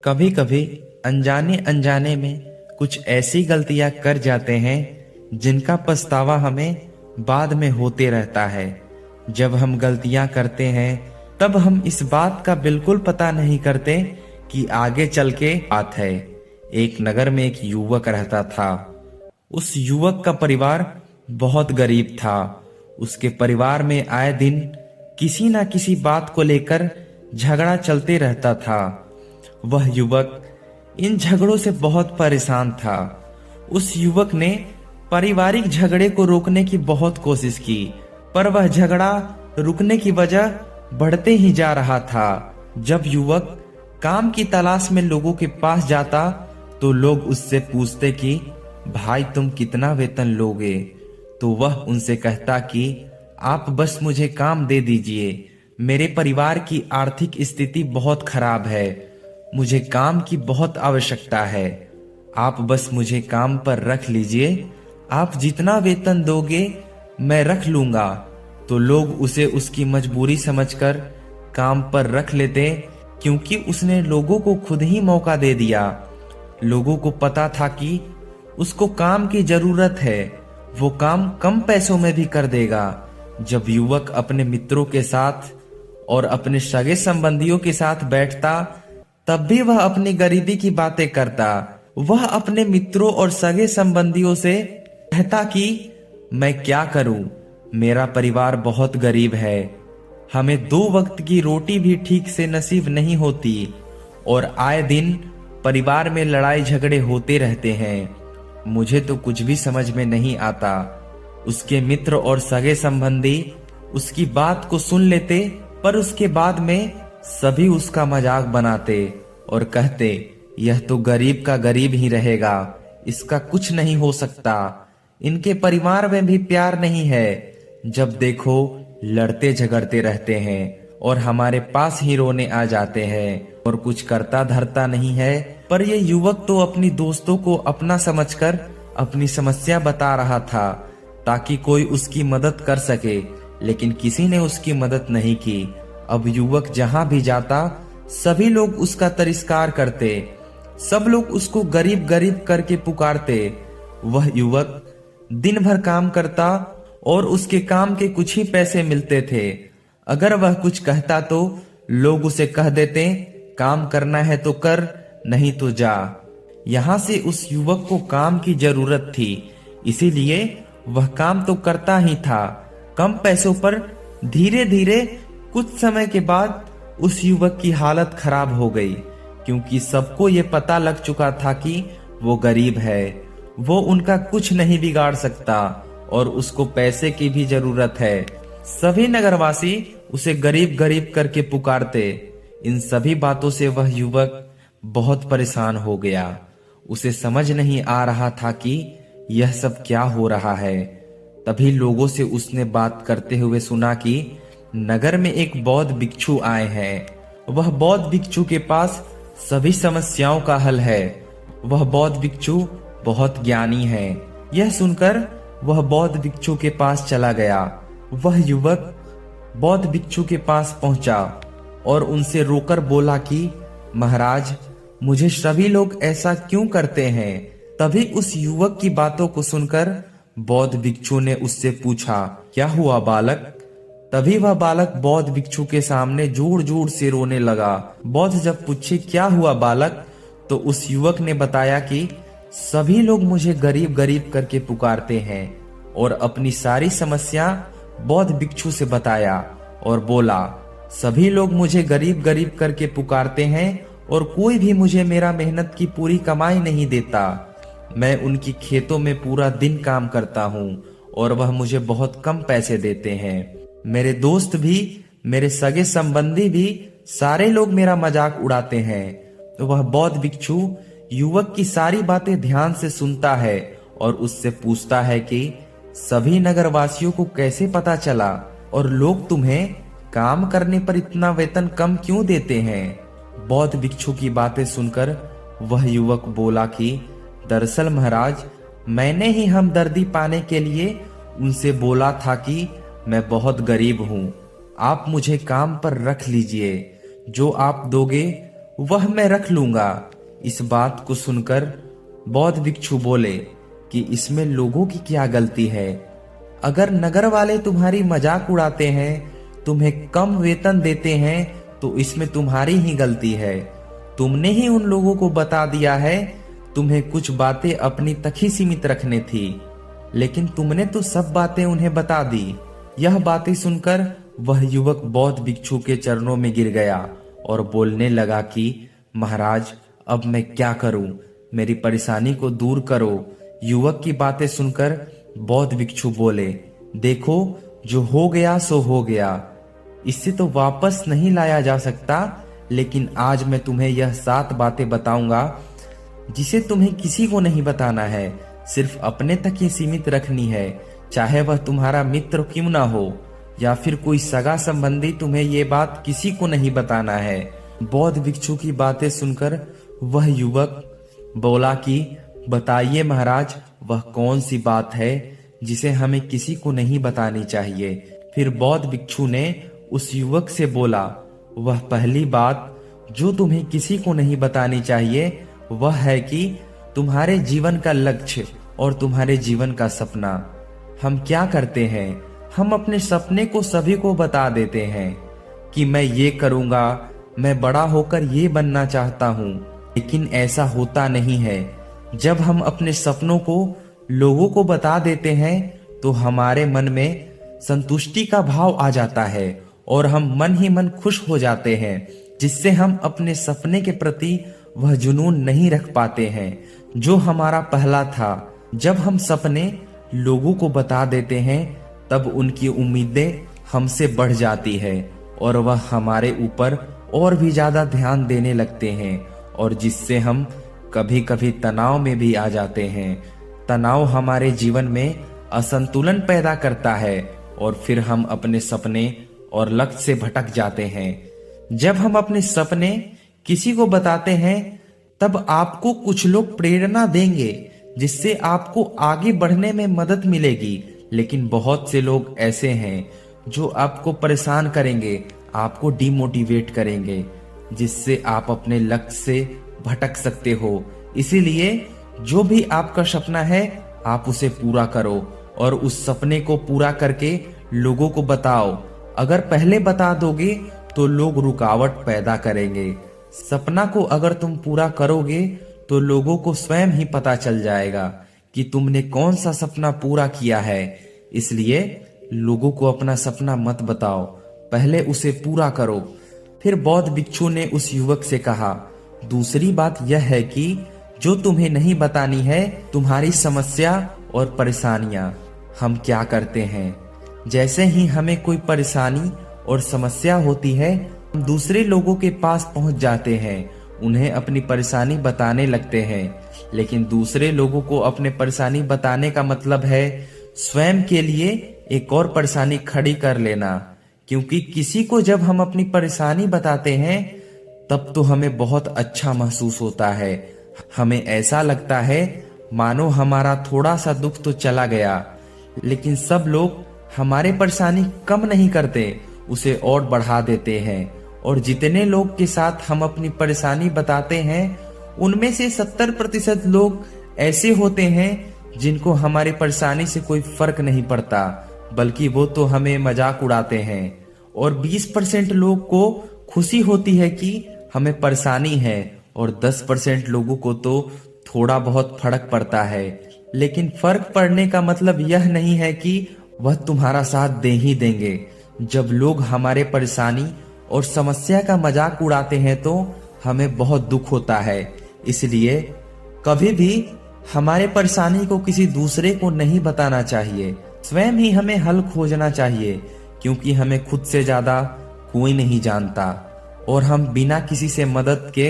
कभी कभी अनजाने अनजाने में कुछ ऐसी गलतियां कर जाते हैं जिनका पछतावा हमें बाद में होते रहता है। जब हम गलतियां करते हैं तब हम इस बात का बिल्कुल पता नहीं करते कि आगे चल के बात है। एक नगर में एक युवक रहता था। उस युवक का परिवार बहुत गरीब था। उसके परिवार में आए दिन किसी ना किसी बात को लेकर झगड़ा चलते रहता था। वह युवक इन झगड़ों से बहुत परेशान था। उस युवक ने पारिवारिक झगड़े को रोकने की बहुत कोशिश की, पर वह झगड़ा रुकने की वजह बढ़ते ही जा रहा था। जब युवक काम की तलाश में लोगों के पास जाता तो लोग उससे पूछते कि भाई तुम कितना वेतन लोगे, तो वह उनसे कहता कि आप बस मुझे काम दे दीजिए, मेरे परिवार की आर्थिक स्थिति बहुत खराब है, मुझे काम की बहुत आवश्यकता है, आप बस मुझे काम पर रख लीजिए, आप जितना वेतन दोगे मैं रख लूंगा। तो लोग उसे उसकी मजबूरी समझकर काम पर रख लेते, क्योंकि उसने लोगों को खुद ही मौका दे दिया। लोगों को पता था कि उसको काम की जरूरत है, वो काम कम पैसों में भी कर देगा। जब युवक अपने मित्रों के साथ और अपने सगे संबंधियों के साथ बैठता तब भी वह अपनी गरीबी की बातें करता। वह अपने मित्रों और सगे संबंधियों से कहता कि मैं क्या करूं, मेरा परिवार बहुत गरीब है, हमें 2 वक्त की रोटी भी ठीक से नसीब नहीं होती और आए दिन परिवार में लड़ाई झगड़े होते रहते हैं, मुझे तो कुछ भी समझ में नहीं आता। उसके मित्र और सगे संबंधी उसकी बात को सुन लेते, पर उसके बाद में सभी उसका मजाक बनाते और कहते यह तो गरीब का गरीब ही रहेगा, इसका कुछ नहीं हो सकता, इनके परिवार में भी प्यार नहीं है, जब देखो लड़ते झगड़ते रहते हैं और हमारे पास ही रोने आ जाते हैं और कुछ करता धरता नहीं है। पर यह युवक तो अपनी दोस्तों को अपना समझकर अपनी समस्या बता रहा था ताकि कोई उसकी मदद कर सके, लेकिन किसी ने उसकी मदद नहीं की। अब युवक जहां भी जाता सभी लोग उसका तिरस्कार करते, सब लोग उसको गरीब गरीब करके पुकारते। वह युवक दिन भर काम करता और उसके काम के कुछ ही पैसे मिलते थे। अगर वह कुछ कहता तो लोग उसे कह देते काम करना है तो कर, नहीं तो जा। यहां से उस युवक को काम की जरूरत थी, इसीलिए वह काम तो करता ही था कम पैसों पर। धीरे धीरे कुछ समय के बाद उस युवक की हालत खराब हो गई, क्योंकि सबको ये पता लग चुका था कि वो गरीब है, वो उनका कुछ नहीं बिगाड़ सकता और उसको पैसे की भी जरूरत है। सभी नगरवासी उसे गरीब गरीब करके पुकारते। इन सभी बातों से वह युवक बहुत परेशान हो गया। उसे समझ नहीं आ रहा था कि यह सब क्या हो रहा है। तभी लोगों से उसने बात करते हुए सुना कि नगर में एक बौद्ध भिक्षु आए हैं। वह बौद्ध भिक्षु के पास सभी समस्याओं का हल है। वह बौद्ध भिक्षु बहुत ज्ञानी है। यह सुनकर वह बौद्ध भिक्षु के पास चला गया। वह युवक बौद्ध भिक्षु के पास पहुंचा और उनसे रोकर बोला कि महाराज, मुझे सभी लोग ऐसा क्यों करते हैं। तभी उस युवक की बातों को सुनकर बौद्ध भिक्षु ने उससे पूछा क्या हुआ बालक। तभी वह बालक बौद्ध भिक्षु के सामने जोर जोर से रोने लगा। बौद्ध जब पूछे क्या हुआ बालक, तो उस युवक ने बताया कि सभी लोग मुझे गरीब गरीब करके पुकारते हैं और अपनी सारी समस्या बौद्ध भिक्षु से बताया और बोला सभी लोग मुझे गरीब गरीब करके पुकारते हैं और कोई भी मुझे मेरा मेहनत की पूरी कमाई नहीं देता। मैं उनकी खेतों में पूरा दिन काम करता हूँ और वह मुझे बहुत कम पैसे देते हैं। मेरे दोस्त भी, मेरे सगे संबंधी भी, सारे लोग मेरा मजाक उड़ाते हैं। तो वह बौद्ध भिक्षु युवक की सारी बातें ध्यान से सुनता है और उससे पूछता है कि सभी नगरवासियों को कैसे पता चला और लोग तुम्हें काम करने पर इतना वेतन कम क्यों देते हैं। बौद्ध भिक्षु की बातें सुनकर वह युवक बोला कि दरअसल महाराज, मैंने ही हमदर्दी पाने के लिए उनसे बोला था कि मैं बहुत गरीब हूँ, आप मुझे काम पर रख लीजिए, जो आप दोगे वह मैं रख लूंगा। इस बात को सुनकर बौद्ध भिक्षु बोले कि इसमें लोगों की क्या गलती है। अगर नगर वाले तुम्हारी मजाक उड़ाते हैं, तुम्हें कम वेतन देते हैं, तो इसमें तुम्हारी ही गलती है। तुमने ही उन लोगों को बता दिया है। तुम्हें कुछ बातें अपनी तक ही सीमित रखने थी, लेकिन तुमने तो सब बातें उन्हें बता दी। यह बातें सुनकर वह युवक बौद्ध भिक्षु के चरणों में गिर गया और बोलने लगा कि महाराज, अब मैं क्या करूं? मेरी परेशानी को दूर करो। युवक की बातें सुनकर बौद्ध भिक्षु बोले, देखो, जो हो गया सो हो गया, इससे तो वापस नहीं लाया जा सकता। लेकिन आज मैं तुम्हें यह 7 बातें बताऊंगा जिसे तुम्हें किसी को नहीं बताना है, सिर्फ अपने तक ही सीमित रखनी है। चाहे वह तुम्हारा मित्र क्यों ना हो या फिर कोई सगा संबंधी, तुम्हें ये बात किसी को नहीं बताना है। बौद्ध भिक्षु की बातें सुनकर वह युवक बोला कि बताइए महाराज, वह कौन सी बात है जिसे हमें किसी को नहीं बतानी चाहिए। फिर बौद्ध भिक्षु ने उस युवक से बोला, वह पहली बात जो तुम्हें किसी को नहीं बतानी चाहिए वह है कि तुम्हारे जीवन का लक्ष्य और तुम्हारे जीवन का सपना। हम क्या करते हैं, हम अपने सपने को सभी को बता देते हैं कि मैं ये करूंगा, मैं बड़ा होकर ये बनना चाहता हूँ, लेकिन ऐसा होता नहीं है। जब हम अपने सपनों को लोगों को बता देते हैं तो हमारे मन में संतुष्टि का भाव आ जाता है और हम मन ही मन खुश हो जाते हैं, जिससे हम अपने सपने के प्रति वह जुनून नहीं रख पाते हैं जो हमारा पहला था। जब हम सपने लोगों को बता देते हैं तब उनकी उम्मीदें हमसे बढ़ जाती है और वह हमारे ऊपर और भी ज्यादा ध्यान देने लगते हैं, और जिससे हम कभी कभी तनाव में भी आ जाते हैं। तनाव हमारे जीवन में असंतुलन पैदा करता है और फिर हम अपने सपने और लक्ष्य से भटक जाते हैं। जब हम अपने सपने किसी को बताते हैं तब आपको कुछ लोग प्रेरणा देंगे, जिससे आपको आगे बढ़ने में मदद मिलेगी। लेकिन बहुत से लोग ऐसे हैं जो आपको परेशान करेंगे, आपको डिमोटिवेट करेंगे, जिससे आप अपने लक्ष्य से भटक सकते हो। इसीलिए जो भी आपका सपना है आप उसे पूरा करो और उस सपने को पूरा करके लोगों को बताओ। अगर पहले बता दोगे तो लोग रुकावट पैदा करेंगे। सपना को अगर तुम पूरा करोगे तो लोगों को स्वयं ही पता चल जाएगा कि तुमने कौन सा सपना पूरा किया है। इसलिए लोगों को अपना सपना मत बताओ, पहले उसे पूरा करो। फिर बौद्ध भिक्षु ने उस युवक से कहा, दूसरी बात यह है कि जो तुम्हें नहीं बतानी है तुम्हारी समस्या और परेशानियां। हम क्या करते हैं, जैसे ही हमें कोई परेशानी और समस्या होती है हम दूसरे लोगों के पास पहुंच जाते हैं, उन्हें अपनी परेशानी बताने लगते हैं। लेकिन दूसरे लोगों को अपने परेशानी बताने का मतलब है स्वयं के लिए एक और परेशानी खड़ी कर लेना। क्योंकि किसी को जब हम अपनी परेशानी बताते हैं तब तो हमें बहुत अच्छा महसूस होता है। हमें ऐसा लगता है मानो हमारा थोड़ा सा दुख तो चला गया। लेकिन सब लोग हमारे परेशानी कम नहीं करते, उसे और बढ़ा देते हैं। और जितने लोग के साथ हम अपनी परेशानी बताते हैं उनमें से 70% लोग ऐसे होते हैं जिनको हमारी परेशानी से कोई फर्क नहीं पड़ता, बल्कि वो तो हमें मजाक उड़ाते हैं। और 20% लोग को खुशी होती है कि हमें परेशानी है, और 10% लोगों को तो थोड़ा बहुत फर्क पड़ता है। लेकिन फर्क पड़ने का मतलब यह नहीं है कि वह तुम्हारा साथ दे ही देंगे। जब लोग हमारे परेशानी और समस्या का मजाक उड़ाते हैं तो हमें बहुत दुख होता है। इसलिए कभी भी हमारे परेशानी को किसी दूसरे को नहीं बताना चाहिए, स्वयं ही हमें हल खोजना चाहिए। क्योंकि हमें खुद से ज्यादा कोई नहीं जानता और हम बिना किसी से मदद के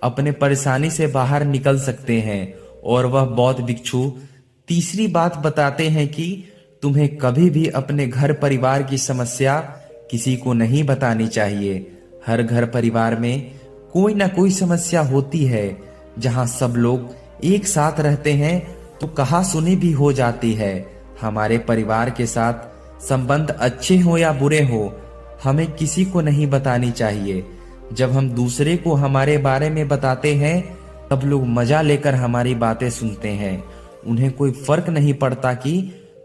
अपने परेशानी से बाहर निकल सकते हैं। और वह बौद्ध भिक्षु तीसरी बात बताते हैं कि तुम्हें कभी भी अपने घर परिवार की समस्या किसी को नहीं बतानी चाहिए। हर घर परिवार में कोई ना कोई समस्या होती है। जहां सब लोग एक साथ रहते हैं तो कहा सुनी भी हो जाती है। हमारे परिवार के साथ संबंध अच्छे हो या बुरे हो, हमें किसी को नहीं बतानी चाहिए। जब हम दूसरे को हमारे बारे में बताते हैं तब लोग मजा लेकर हमारी बातें सुनते हैं। उन्हें कोई फर्क नहीं पड़ता कि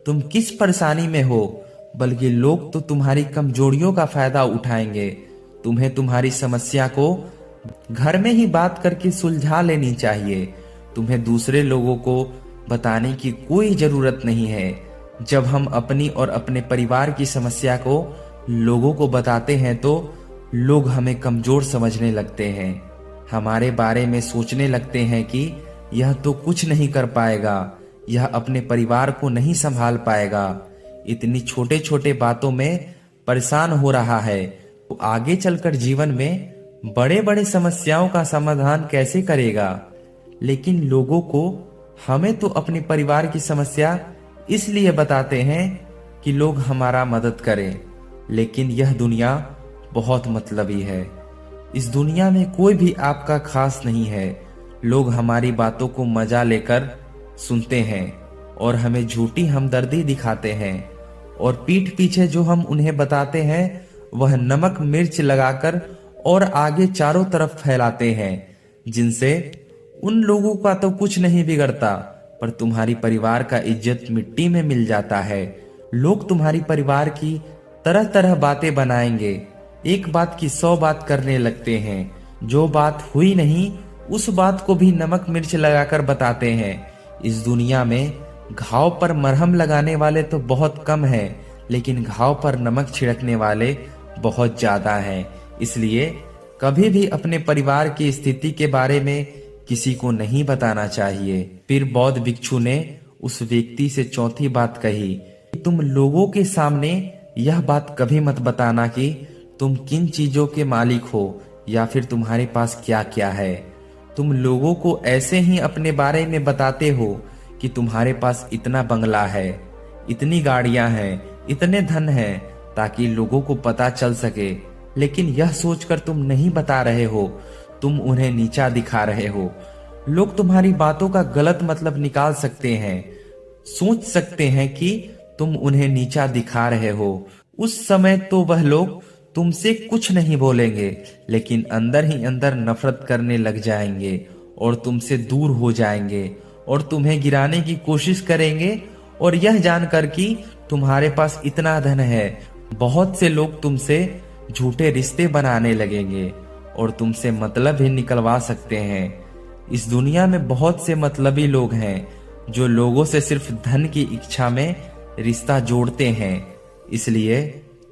तुम किस परेशानी में हो, बल्कि लोग तो तुम्हारी कमजोरियों का फायदा उठाएंगे। तुम्हें तुम्हारी समस्या को घर में ही बात करके सुलझा लेनी चाहिए। तुम्हें दूसरे लोगों को बताने की कोई जरूरत नहीं है। जब हम अपनी और अपने परिवार की समस्या को लोगों को बताते हैं तो लोग हमें कमजोर समझने लगते हैं, हमारे बारे में सोचने लगते हैं कि यह तो कुछ नहीं कर पाएगा, यह अपने परिवार को नहीं संभाल पाएगा, इतनी छोटे छोटे बातों में परेशान हो रहा है, तो आगे चलकर जीवन में बड़े बड़े समस्याओं का समाधान कैसे करेगा। लेकिन लोगों को हमें तो अपने परिवार की समस्या इसलिए बताते हैं कि लोग हमारा मदद करें। लेकिन यह दुनिया बहुत मतलबी है। इस दुनिया में कोई भी आपका खास नहीं है। लोग हमारी बातों को मजा लेकर सुनते हैं और हमें झूठी हमदर्दी दिखाते हैं, और पीठ पीछे जो हम उन्हें बताते हैं वह नमक मिर्च लगाकर और आगे चारों तरफ फैलाते हैं, जिनसे उन लोगों का तो कुछ नहीं बिगड़ता, पर तुम्हारी परिवार का इज्जत मिट्टी में मिल जाता है। लोग तुम्हारी परिवार की तरह तरह बातें बनाएंगे, एक बात की 100 बात करने लगते हैं। जो बात हुई नहीं उस बात को भी नमक मिर्च लगाकर बताते हैं। इस दुनिया में घाव पर मरहम लगाने वाले तो बहुत कम हैं, लेकिन घाव पर नमक छिड़कने वाले बहुत ज्यादा हैं। इसलिए कभी भी अपने परिवार की स्थिति के बारे में किसी को नहीं बताना चाहिए। फिर बौद्ध भिक्षु ने उस व्यक्ति से चौथी बात कही, तुम लोगों के सामने यह बात कभी मत बताना कि तुम किन चीजों के मालिक हो या फिर तुम्हारे पास क्या क्या है। तुम लोगों को ऐसे ही अपने बारे में बताते हो कि तुम्हारे पास इतना बंगला है, इतनी गाड़ियां हैं, इतने धन हैं, ताकि लोगों को पता चल सके। लेकिन यह सोचकर तुम नहीं बता रहे हो, तुम उन्हें नीचा दिखा रहे हो। लोग तुम्हारी बातों का गलत मतलब निकाल सकते हैं, सोच सकते हैं कि तुम उन्हें नीचा दिखा रहे हो। उस समय तो वह लोग तुमसे कुछ नहीं बोलेंगे, लेकिन अंदर ही अंदर नफरत करने लग जाएंगे और तुमसे दूर हो जाएंगे और तुम्हें गिराने की कोशिश करेंगे। और यह जानकर कि तुम्हारे पास इतना धन है, बहुत से लोग तुमसे झूठे रिश्ते बनाने लगेंगे और तुमसे मतलब ही निकलवा सकते हैं। इस दुनिया में बहुत से मतलबी लोग हैं जो लोगों से सिर्फ धन की इच्छा में रिश्ता जोड़ते हैं। इसलिए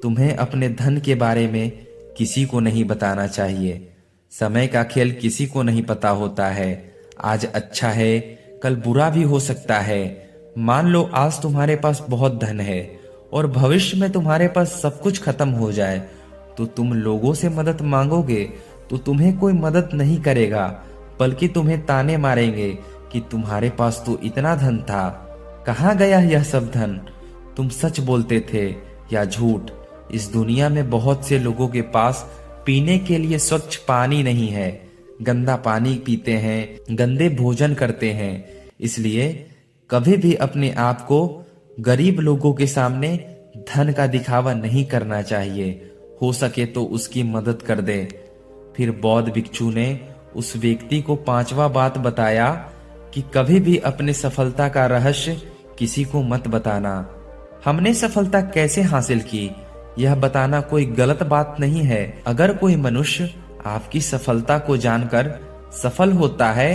तुम्हें अपने धन के बारे में किसी को नहीं बताना चाहिए। समय का खेल किसी को नहीं पता होता है। आज अच्छा है, कल बुरा भी हो सकता है। मान लो आज तुम्हारे पास बहुत धन है और भविष्य में तुम्हारे पास सब कुछ खत्म हो जाए, तो तुम लोगों से मदद मांगोगे तो तुम्हें कोई मदद नहीं करेगा, बल्कि तुम्हें ताने मारेंगे कि तुम्हारे पास तो इतना धन था, कहाँ गया यह सब धन। तुम सच बोलते थे या झूठ। इस दुनिया में बहुत से लोगों के पास पीने के लिए स्वच्छ पानी नहीं है, गंदा पानी पीते हैं, गंदे भोजन करते हैं। इसलिए कभी भी अपने आप को गरीब लोगों के सामने धन का दिखावा नहीं करना चाहिए। हो सके तो उसकी मदद कर दे। फिर बौद्ध भिक्षु ने उस व्यक्ति को 5वां बात बताया कि कभी भी अपने सफलता का रहस्य किसी को मत बताना। हमने सफलता कैसे हासिल की यह बताना कोई गलत बात नहीं है। अगर कोई मनुष्य आपकी सफलता को जानकर सफल होता है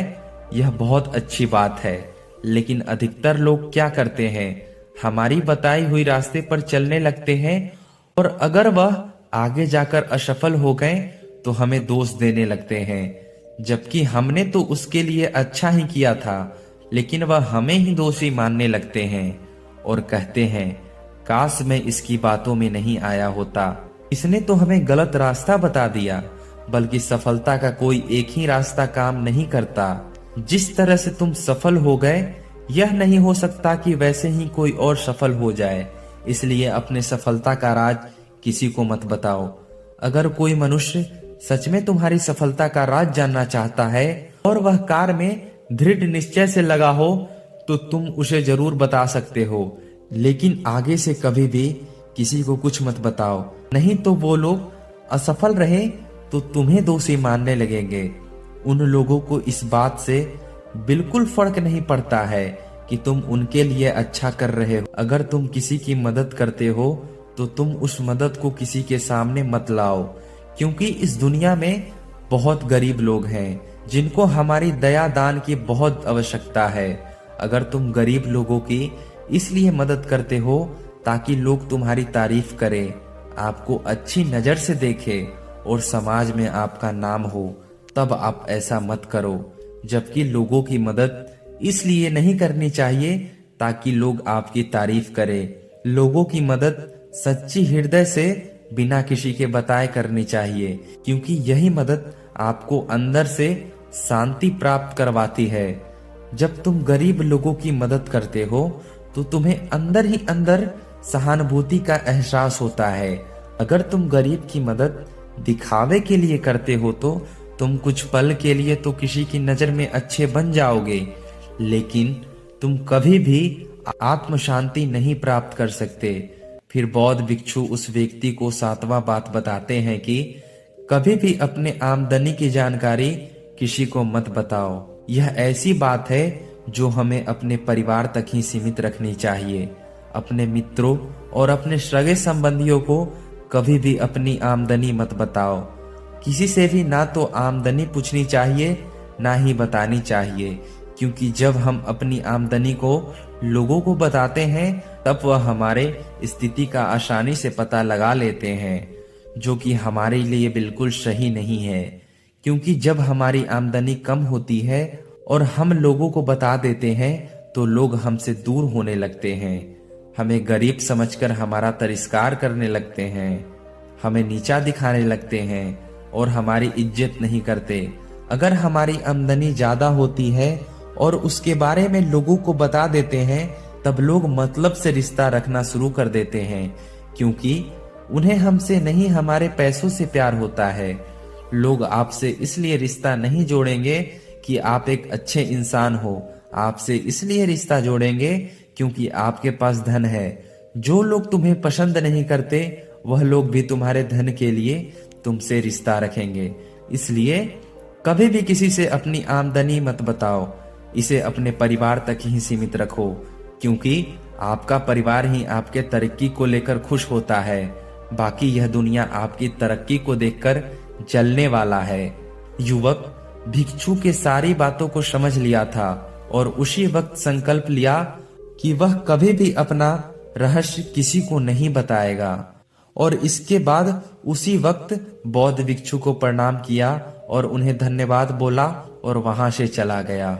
यह बहुत अच्छी बात है, लेकिन अधिकतर लोग क्या करते हैं, हमारी बताई हुई रास्ते पर चलने लगते हैं और अगर वह आगे जाकर असफल हो गए तो हमें दोष देने लगते हैं, जबकि हमने तो उसके लिए अच्छा ही किया था, लेकिन वह हमें ही दोषी मानने लगते हैं और कहते हैं काश मैं इसकी बातों में नहीं आया होता, इसने तो हमें गलत रास्ता बता दिया। बल्कि सफलता का कोई एक ही रास्ता काम नहीं करता। जिस तरह से तुम सफल हो गए यह नहीं हो सकता कि वैसे ही कोई और सफल हो जाए। इसलिए अपने सफलता का राज किसी को मत बताओ। अगर कोई मनुष्य सच में तुम्हारी सफलता का राज जानना चाहता है और वह कार्य में दृढ़ निश्चय से लगा हो तो तुम उसे जरूर बता सकते हो, लेकिन आगे से कभी भी किसी को कुछ मत बताओ, नहीं तो वो लोग असफल रहे तो तुम्हें दोषी मानने लगेंगे। उन लोगों को इस बात से बिल्कुल फर्क नहीं पड़ता है कि तुम उनके लिए अच्छा कर रहे हो। अगर तुम किसी की मदद करते हो तो तुम उस मदद को किसी के सामने मत लाओ, क्योंकि इस दुनिया में बहुत गरीब लोग हैं जिनको हमारी दया दान की बहुत आवश्यकता है। अगर तुम गरीब लोगों की इसलिए मदद करते हो ताकि लोग तुम्हारी तारीफ करें, आपको अच्छी नजर से देखें और समाज में आपका नाम हो, तब आप ऐसा मत करो। जबकि लोगों की मदद इसलिए नहीं करनी चाहिए ताकि लोग आपकी तारीफ करें। लोगों की मदद सच्ची हृदय से बिना किसी के बताए करनी चाहिए, क्योंकि यही मदद आपको अंदर से शांति प्राप्त करवाती है। जब तुम गरीब लोगों की मदद करते हो तो तुम्हें अंदर ही अंदर सहानुभूति का एहसास होता है। अगर तुम गरीब की मदद दिखावे के लिए करते हो तो तुम कुछ पल के लिए तो किसी की नजर में अच्छे बन जाओगे, लेकिन तुम कभी भी आत्म शांति नहीं प्राप्त कर सकते। फिर बौद्ध भिक्षु उस व्यक्ति को 7वां बात बताते हैं कि कभी भी अपने आमदनी की जानकारी किसी को मत बताओ। यह ऐसी बात है जो हमें अपने परिवार तक ही सीमित रखनी चाहिए। अपने मित्रों और अपने सगे संबंधियों को कभी भी अपनी आमदनी मत बताओ। किसी से भी ना तो आमदनी पूछनी चाहिए ना ही बतानी चाहिए, क्योंकि जब हम अपनी आमदनी को लोगों को बताते हैं तब वह हमारे स्थिति का आसानी से पता लगा लेते हैं, जो कि हमारे लिए बिल्कुल सही नहीं है। क्योंकि जब हमारी आमदनी कम होती है और हम लोगों को बता देते हैं तो लोग हमसे दूर होने लगते हैं, हमें गरीब समझकर हमारा तिरस्कार करने लगते हैं, हमें नीचा दिखाने लगते हैं और हमारी इज्जत नहीं करते। अगर हमारी आमदनी ज्यादा होती है और उसके बारे में लोगों को बता देते हैं तब लोग मतलब से रिश्ता रखना शुरू कर देते हैं, क्योंकि उन्हें हमसे नहीं हमारे पैसों से प्यार होता है। लोग आपसे इसलिए रिश्ता नहीं जोड़ेंगे कि आप एक अच्छे इंसान हो, आपसे इसलिए रिश्ता जोड़ेंगे क्योंकि आपके पास धन है। जो लोग तुम्हें पसंद नहीं करते वह लोग भी तुम्हारे धन के लिए तुमसे रिश्ता रखेंगे। इसलिए कभी भी किसी से अपनी आमदनी मत बताओ, इसे अपने परिवार तक ही सीमित रखो, क्योंकि आपका परिवार ही आपके तरक्की को लेकर खुश होता है। बाकी यह दुनिया आपकी तरक्की को देखकर जलने वाला है। युवक भिक्षु के सारी बातों को समझ लिया था और उसी वक्त संकल्प लिया कि वह कभी भी अपना रहस्य किसी को नहीं बताएगा। और इसके बाद उसी वक्त बौद्ध भिक्षु को प्रणाम किया और उन्हें धन्यवाद बोला और वहां से चला गया।